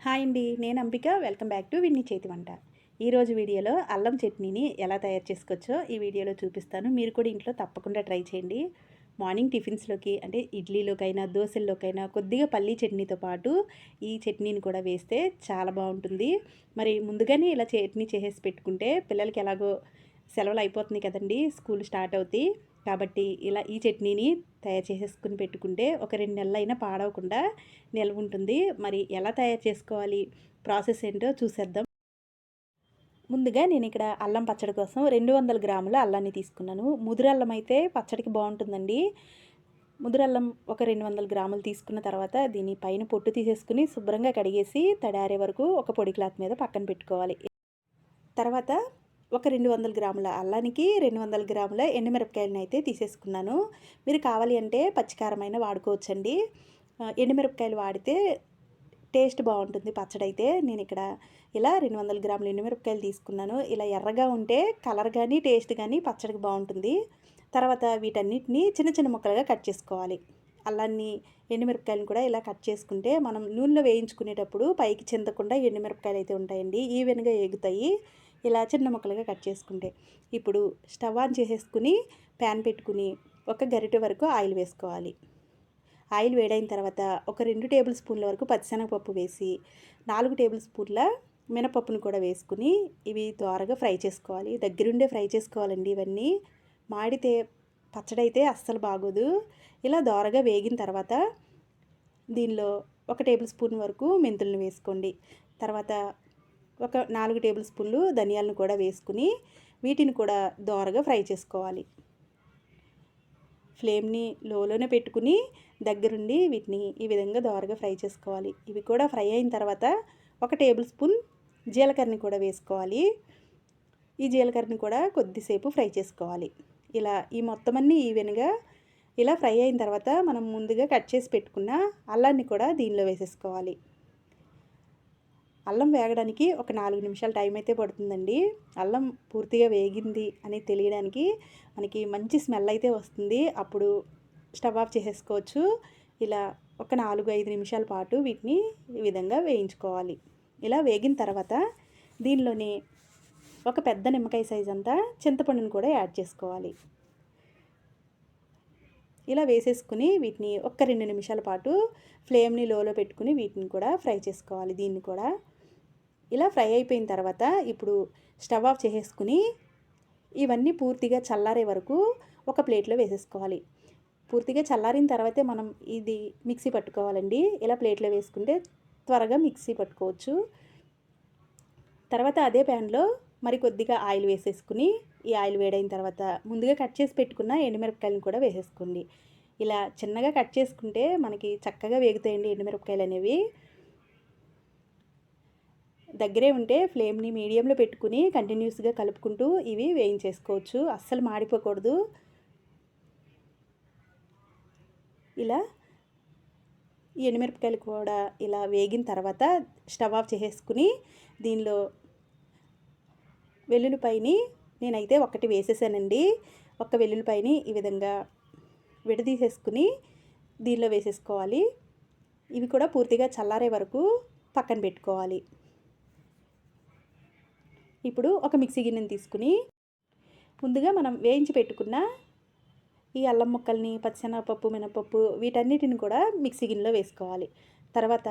Hi అండి, నేను Ambika. Welcome back to Vinni చేతి వంట. ఈరోజు వీడియోలో అల్లం చట్నీని ఎలా తయారు చేసుకోవచ్చో ఈ వీడియోలో చూపిస్తాను. మీరు కూడా ఇంట్లో తప్పకుండా ట్రై చేయండి. మార్నింగ్ టిఫిన్స్లోకి అంటే ఇడ్లీలోకైనా దోశల్లోకైనా కొద్దిగా పల్లీ చట్నీతో పాటు ఈ చట్నీని కూడా వేస్తే చాలా బాగుంటుంది. మరి ముందుగానే ఇలా చట్నీ చేసేసి పెట్టుకుంటే పిల్లలకి ఎలాగో సెలవులు అయిపోతుంది కదండి, స్కూల్ స్టార్ట్ అవుతాయి. కాబట్టి ఇలా ఈ చట్నీని తయారు చేసేసుకుని పెట్టుకుంటే ఒక 2 నెలలైనా పాడవకుండా నిల్వ ఉంటుంది. మరి ఎలా తయారు చేసుకోవాలి, ప్రాసెస్ ఏంటో చూసేద్దాం. ముందుగా నేను ఇక్కడ అల్లం పచ్చడి కోసం 200 గ్రాముల అల్లాన్ని తీసుకున్నాను. ముదురల్లం అయితే పచ్చడికి బాగుంటుందండి. ముదురల్లం ఒక 200 గ్రాములు తీసుకున్న తర్వాత దీని పైన పొట్టు తీసేసుకుని శుభ్రంగా కడిగేసి తడారే వరకు ఒక పొడి క్లాత్ మీద పక్కన పెట్టుకోవాలి. తర్వాత ఒక 200 గ్రాముల అల్లానికి 200 గ్రాముల ఎండుమిరపకాయలను అయితే తీసేసుకున్నాను. మీరు కావాలి అంటే పచ్చికారమైన వాడుకోవచ్చండి. ఎండుమిరపకాయలు వాడితే టేస్ట్ బాగుంటుంది పచ్చడి అయితే. నేను ఇక్కడ ఇలా 200 గ్రాముల ఎండుమిరపకాయలు తీసుకున్నాను. ఇలా ఎర్రగా ఉంటే కలర్ కానీ టేస్ట్ కానీ పచ్చడికి బాగుంటుంది. తర్వాత వీటన్నిటిని చిన్న చిన్న ముక్కలుగా కట్ చేసుకోవాలి. అల్లాన్ని ఎండుమిరపకాయలను కూడా ఇలా కట్ చేసుకుంటే మనం నూనెలో వేయించుకునేటప్పుడు పైకి చిందకుండా ఎండుమిరపకాయలు అయితే ఉంటాయండి, ఈవెన్గా ఎగుతాయి ఇలా చిన్న ముక్కలుగా కట్ చేసుకుంటే. ఇప్పుడు స్టవ్ ఆన్ చేసేసుకుని ప్యాన్ పెట్టుకుని ఒక గరిటె వరకు ఆయిల్ వేసుకోవాలి. ఆయిల్ వేడైన తర్వాత ఒక 2 టేబుల్ స్పూన్ల వరకు పచ్చిశనగపప్పు వేసి 4 టేబుల్ స్పూన్ల మినపప్పును కూడా వేసుకుని ఇవి దోరగా ఫ్రై చేసుకోవాలి. దగ్గరుండే ఫ్రై చేసుకోవాలండి. ఇవన్నీ మాడితే పచ్చడి అయితే అస్సలు బాగోదు. ఇలా దోరగా వేగిన తర్వాత దీనిలో ఒక టేబుల్ స్పూన్ వరకు మెంతులను వేసుకోండి. తర్వాత ఒక 4 టేబుల్ స్పూన్లు ధనియాలను కూడా వేసుకుని వీటిని కూడా దోరగా ఫ్రై చేసుకోవాలి. ఫ్లేమ్ని లోలోనే పెట్టుకుని దగ్గరుండి వీటిని ఈ విధంగా దోరగా ఫ్రై చేసుకోవాలి. ఇవి కూడా ఫ్రై అయిన తర్వాత ఒక టేబుల్ స్పూన్ జీలకర్రని కూడా వేసుకోవాలి. ఈ జీలకర్రని కూడా కొద్దిసేపు ఫ్రై చేసుకోవాలి. ఇలా ఈ మొత్తం అన్నీ ఈవెన్గా ఇలా ఫ్రై అయిన తర్వాత మనం ముందుగా కట్ చేసి పెట్టుకున్న అల్లాన్ని కూడా దీనిలో వేసేసుకోవాలి. అల్లం వేగడానికి ఒక 4 నిమిషాలు టైం అయితే పడుతుందండి. అల్లం పూర్తిగా వేగింది అని తెలియడానికి మనకి మంచి స్మెల్ అయితే వస్తుంది. అప్పుడు స్టవ్ ఆఫ్ చేసేసుకోవచ్చు. ఇలా ఒక 4-5 నిమిషాల పాటు వీటిని ఈ విధంగా వేయించుకోవాలి. ఇలా వేగిన తర్వాత దీనిలోనే ఒక పెద్ద నిమ్మకాయ సైజ్ అంతా చింతపండును కూడా యాడ్ చేసుకోవాలి. ఇలా వేసేసుకుని వీటిని ఒక 2 నిమిషాల పాటు ఫ్లేమ్ని లోలో పెట్టుకుని వీటిని కూడా ఫ్రై చేసుకోవాలి. దీన్ని కూడా ఇలా ఫ్రై అయిపోయిన తర్వాత ఇప్పుడు స్టవ్ ఆఫ్ చేసేసుకుని ఇవన్నీ పూర్తిగా చల్లారే వరకు ఒక ప్లేట్లో వేసేసుకోవాలి. పూర్తిగా చల్లారిన తర్వాతే మనం ఇది మిక్సీ పట్టుకోవాలండి. ఇలా ప్లేట్లో వేసుకుంటే త్వరగా మిక్సీ పట్టుకోవచ్చు. తర్వాత అదే ప్యాన్లో మరి కొద్దిగా ఆయిల్ వేసేసుకుని ఈ ఆయిల్ వేడైన తర్వాత ముందుగా కట్ చేసి పెట్టుకున్న ఎండుమిరపకాయలను కూడా వేసేసుకోండి. ఇలా చిన్నగా కట్ చేసుకుంటే మనకి చక్కగా వేగుతాయండి ఎండుమిరపకాయలు అనేవి. దగ్గరే ఉంటే ఫ్లేమ్ని మీడియంలో పెట్టుకుని కంటిన్యూస్గా కలుపుకుంటూ ఇవి వేయించేసుకోవచ్చు. అస్సలు మాడిపోకూడదు. ఇలా ఈ ఎండుమిరపకాయలు కూడా ఇలా వేగిన తర్వాత స్టవ్ ఆఫ్ చేసేసుకుని దీనిలో వెల్లుల్లిపాయని నేనైతే ఒకటి వేసేసానండి. ఒక వెల్లుల్లిపాయని ఈ విధంగా విడదీసేసుకుని దీనిలో వేసేసుకోవాలి. ఇవి కూడా పూర్తిగా చల్లారే వరకు పక్కన పెట్టుకోవాలి. ఇప్పుడు ఒక మిక్సీ గిన్నెని తీసుకుని ముందుగా మనం వేయించి పెట్టుకున్న ఈ అల్లం ముక్కల్ని, పచ్చిశనగపప్పు, మినపప్పు వీటన్నిటిని కూడా మిక్సీ గిన్నెలో వేసుకోవాలి. తర్వాత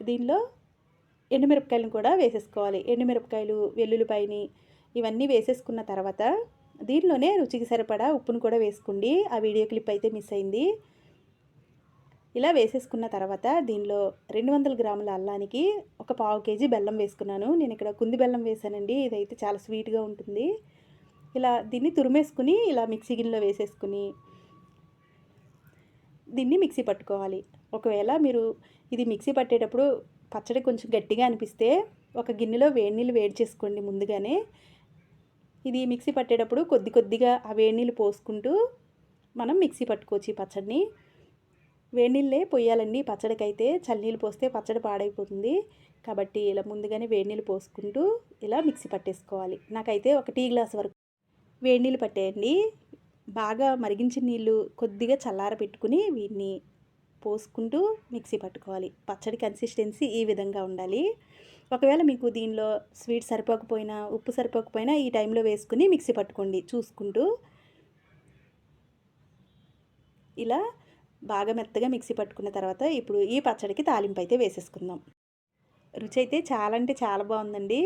దీనిలో ఎండుమిరపకాయలను కూడా వేసేసుకోవాలి. ఎండుమిరపకాయలు, వెల్లుల్లిపాయని ఇవన్నీ వేసేసుకున్న తర్వాత దీనిలోనే రుచికి సరిపడా ఉప్పును కూడా వేసుకోండి. ఆ వీడియో క్లిప్ అయితే మిస్ అయింది. ఇలా వేసేసుకున్న తర్వాత దీనిలో 200 గ్రాముల అల్లానికి ఒక 1/2 కేజీ బెల్లం వేసుకున్నాను. నేను ఇక్కడ కుంది బెల్లం వేసానండి. ఇదైతే చాలా స్వీట్గా ఉంటుంది. ఇలా దీన్ని తురిమేసుకుని ఇలా మిక్సీ గిన్నెలో వేసేసుకుని దీన్ని మిక్సీ పట్టుకోవాలి. ఒకవేళ మీరు ఇది మిక్సీ పట్టేటప్పుడు పచ్చడి కొంచెం గట్టిగా అనిపిస్తే ఒక గిన్నెలో వేడి నీళ్ళు వేడి చేసుకోండి ముందుగానే. ఇది మిక్సీ పట్టేటప్పుడు కొద్ది కొద్దిగా ఆ వేడి నీళ్ళు పోసుకుంటూ మనం మిక్సీ పట్టుకోవచ్చు ఈ పచ్చడిని. వేడి నీళ్ళే పోయాలండి పచ్చడికైతే. చల్లనీళ్ళు పోస్తే పచ్చడి పాడైపోతుంది. కాబట్టి ఇలా ముందుగానే వేడి నీళ్ళు పోసుకుంటూ ఇలా మిక్సీ పట్టేసుకోవాలి. నాకైతే ఒక టీ గ్లాస్ వరకు వేడి నీళ్ళు పట్టేయండి. బాగా మరిగించిన నీళ్ళు కొద్దిగా చల్లార పెట్టుకుని వీటిని పోసుకుంటూ మిక్సీ పట్టుకోవాలి. పచ్చడి కన్సిస్టెన్సీ ఈ విధంగా ఉండాలి. ఒకవేళ మీకు దీనిలో స్వీట్ సరిపోకపోయినా, ఉప్పు సరిపోకపోయినా ఈ టైంలో వేసుకుని మిక్సీ పట్టుకోండి చూసుకుంటూ. ఇలా బాగా మెత్తగా మిక్సీ పట్టుకున్న తర్వాత ఇప్పుడు ఈ పచ్చడికి తాలింపు అయితే వేసేసుకుందాం. రుచి అయితే చాలా అంటే చాలా బాగుందండి.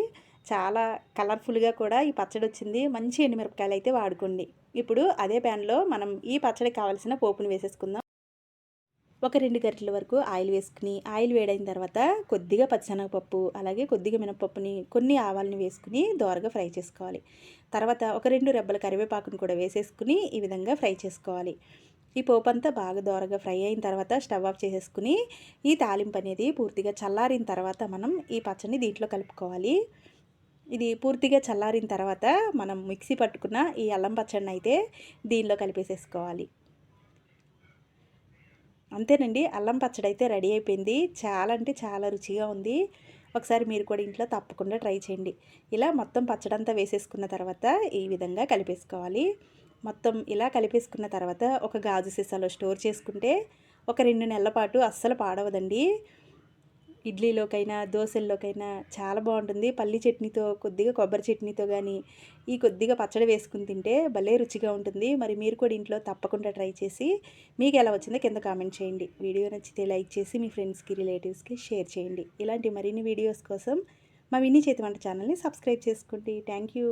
చాలా కలర్ఫుల్గా కూడా ఈ పచ్చడి వచ్చింది. మంచి ఎండుమిరపకాయలు అయితే వాడుకోండి. ఇప్పుడు అదే ప్యాన్లో మనం ఈ పచ్చడికి కావాల్సిన పోపును వేసేసుకుందాం. ఒక 2 గరిటెల వరకు ఆయిల్ వేసుకుని, ఆయిల్ వేడైన తర్వాత కొద్దిగా పచ్చిశనగపప్పు, అలాగే కొద్దిగా మినపప్పుని, కొన్ని ఆవాలని వేసుకుని దోరగా ఫ్రై చేసుకోవాలి. తర్వాత ఒక 2 రెబ్బల కరివేపాకును కూడా వేసేసుకుని ఈ విధంగా ఫ్రై చేసుకోవాలి. ఈ పోపంతా బాగా దోరగా ఫ్రై అయిన తర్వాత స్టవ్ ఆఫ్ చేసేసుకుని, ఈ తాలింపు అనేది పూర్తిగా చల్లారిన తర్వాత మనం ఈ పచ్చడిని దీంట్లో కలుపుకోవాలి. ఇది పూర్తిగా చల్లారిన తర్వాత మనం మిక్సీ పట్టుకున్న ఈ అల్లం పచ్చడిని అయితే దీనిలో కలిపేసేసుకోవాలి. అంతేనండి, అల్లం పచ్చడి అయితే రెడీ అయిపోయింది. చాలా అంటే చాలా రుచిగా ఉంది. ఒకసారి మీరు కూడా ఇంట్లో తప్పకుండా ట్రై చేయండి. ఇలా మొత్తం పచ్చడంతా వేసేసుకున్న తర్వాత ఈ విధంగా కలిపేసుకోవాలి. మొత్తం ఇలా కలిపేసుకున్న తర్వాత ఒక గాజు సీసాలో స్టోర్ చేసుకుంటే ఒక 2 నెలల పాటు అస్సలు పాడవదండి. ఇడ్లీలోకైనా, దోసల్లోకైనా చాలా బాగుంటుంది. పల్లి చట్నీతో, కొద్దిగా కొబ్బరి చట్నీతో కానీ ఈ కొద్దిగా పచ్చడి వేసుకుని తింటే భలే రుచిగా ఉంటుంది. మరి మీరు కూడా ఇంట్లో తప్పకుండా ట్రై చేసి మీకు ఎలా వచ్చిందో కింద కామెంట్ చేయండి. వీడియో నచ్చితే లైక్ చేసి మీ ఫ్రెండ్స్కి, రిలేటివ్స్కి షేర్ చేయండి. ఇలాంటి మరిన్ని వీడియోస్ కోసం మా విన్నీ చేతి వంట ఛానల్ని సబ్స్క్రైబ్ చేసుకోండి. Thank you.